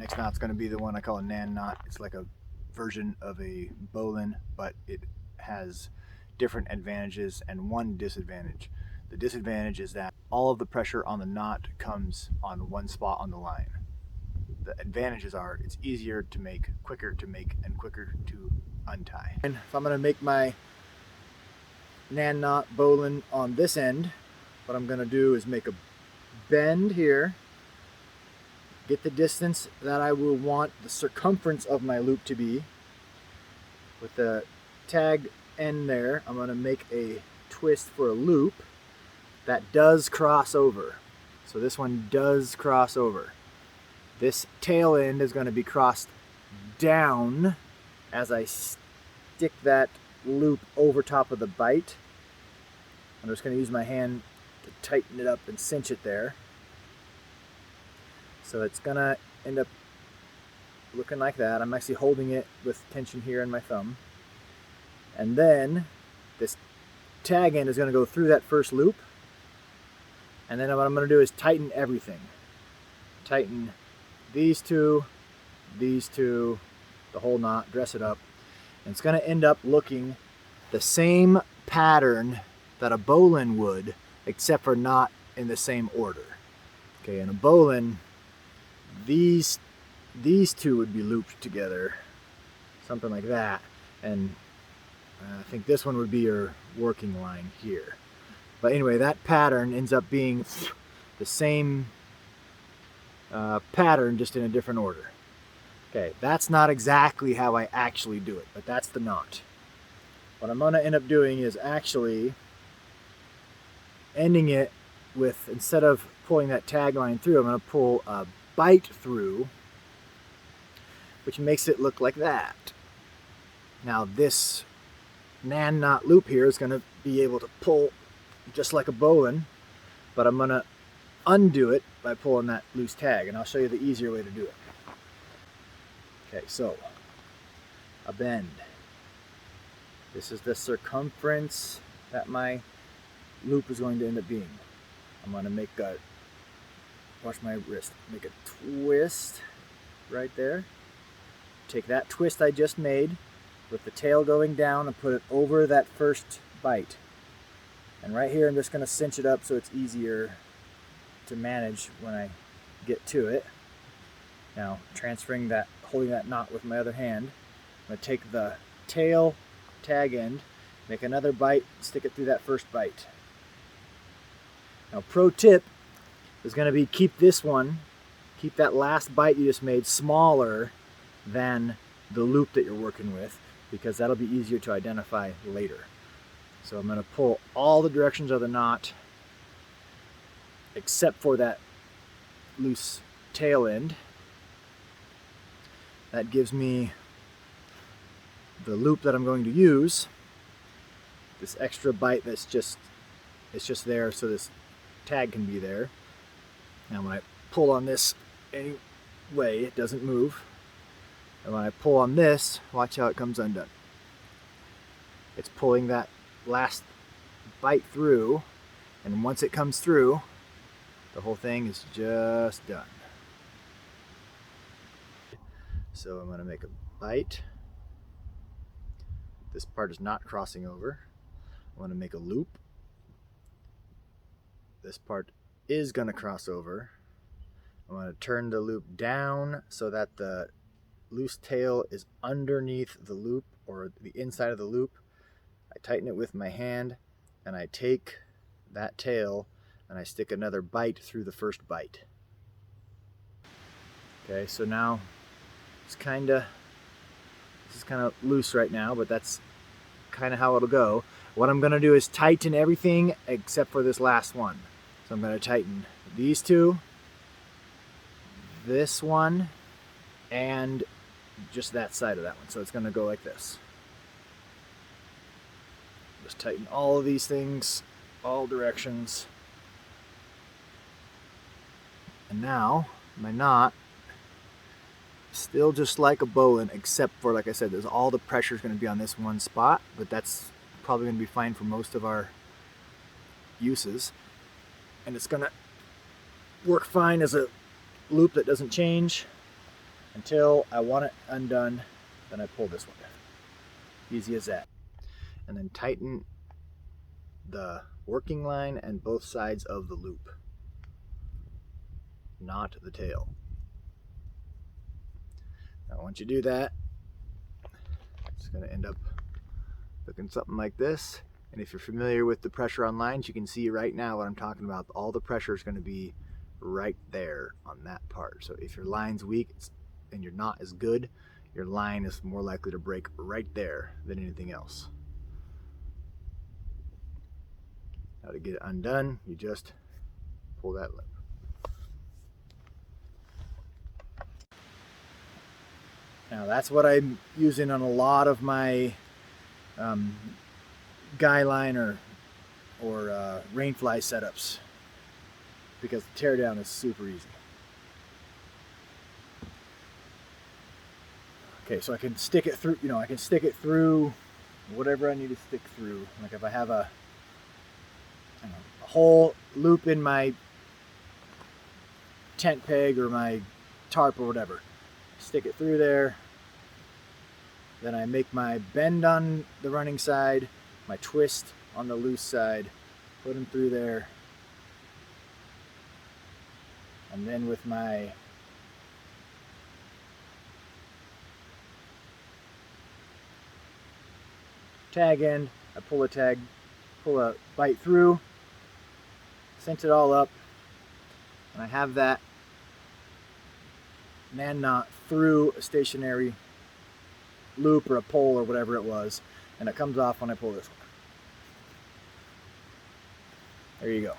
Next knot's going to be the one I call a nan knot. It's like a version of a bowline, but it has different advantages and one disadvantage. The disadvantage is that all of the pressure on the knot comes on one spot on the line. The advantages are it's easier to make, quicker to make, and quicker to untie. And if I'm going to make my nan knot bowline on this end, what I'm going to do is make a bend here, get the distance that I will want the circumference of my loop to be. With the tag end there, I'm going to make a twist for a loop that does cross over. So this one does cross over. This tail end is going to be crossed down as I stick that loop over top of the bite. I'm just going to use my hand to tighten it up and cinch it there. So it's going to end up looking like that. I'm actually holding it with tension here in my thumb. And then this tag end is going to go through that first loop. And then what I'm going to do is tighten everything. Tighten these two, the whole knot, dress it up. And it's going to end up looking the same pattern that a bowline would, except for not in the same order. Okay, in a bowline, these two would be looped together, something like that. And I think this one would be your working line here. But anyway, that pattern ends up being the same pattern, just in a different order. Okay, that's not exactly how I actually do it, but that's the knot. What I'm going to end up doing is actually ending it with, instead of pulling that tag line through, I'm going to pull a bite through, which makes it look like that. Now this nan knot loop here is going to be able to pull just like a bowline, but I'm going to undo it by pulling that loose tag, and I'll show you the easier way to do it. Okay, so a bend. This is the circumference that my loop is going to end up being. I'm going to make a, watch my wrist, make a twist right there. Take that twist I just made with the tail going down and put it over that first bite. And right here I'm just going to cinch it up so it's easier to manage when I get to it. Now transferring that, holding that knot with my other hand, I'm going to take the tail tag end, make another bite, stick it through that first bite. Now pro tip is going to be keep that last bite you just made smaller than the loop that you're working with, because that'll be easier to identify later. So I'm going to pull all the directions of the knot except for that loose tail end. That gives me the loop that I'm going to use. This extra bite that's just, it's just there so this tag can be there. Now when I pull on this anyway, it doesn't move. And when I pull on this, watch how it comes undone. It's pulling that last bite through, and once it comes through, the whole thing is just done. So I'm going to make a bite. This part is not crossing over. I want to make a loop. This part is going to cross over. I want to turn the loop down so that the loose tail is underneath the loop, or the inside of the loop. I tighten it with my hand, and I take that tail and I stick another bite through the first bite. Okay, so now this is kind of loose right now, but that's kind of how it'll go. What I'm going to do is tighten everything except for this last one. So I'm going to tighten these two, this one, and just that side of that one. So it's going to go like this. Just tighten all of these things, all directions. And now my knot, still just like a bowline, except for, like I said, there's all the pressure is going to be on this one spot, but that's probably going to be fine for most of our uses. And it's going to work fine as a loop that doesn't change. until I want it undone. Then I pull this one. Easy as that. And then tighten the working line and both sides of the loop, not the tail. Now once you do that, it's going to end up looking something like this. And if you're familiar with the pressure on lines, you can see right now what I'm talking about. All the pressure is going to be right there on that part. So if your line's weak and you're not as good, your line is more likely to break right there than anything else. Now to get it undone, you just pull that lip. Now that's what I'm using on a lot of my guy line or rainfly setups, because the teardown is super easy. Okay, so I can stick it through, I can stick it through whatever I need to stick through. Like if I have a whole loop in my tent peg or my tarp or whatever, stick it through there. Then I make my bend on the running side, my twist on the loose side, put them through there. And then with my tag end, I pull a bite through, cinch it all up, and I have that nan knot through a stationary loop or a pole or whatever it was, and it comes off when I pull this one. There you go.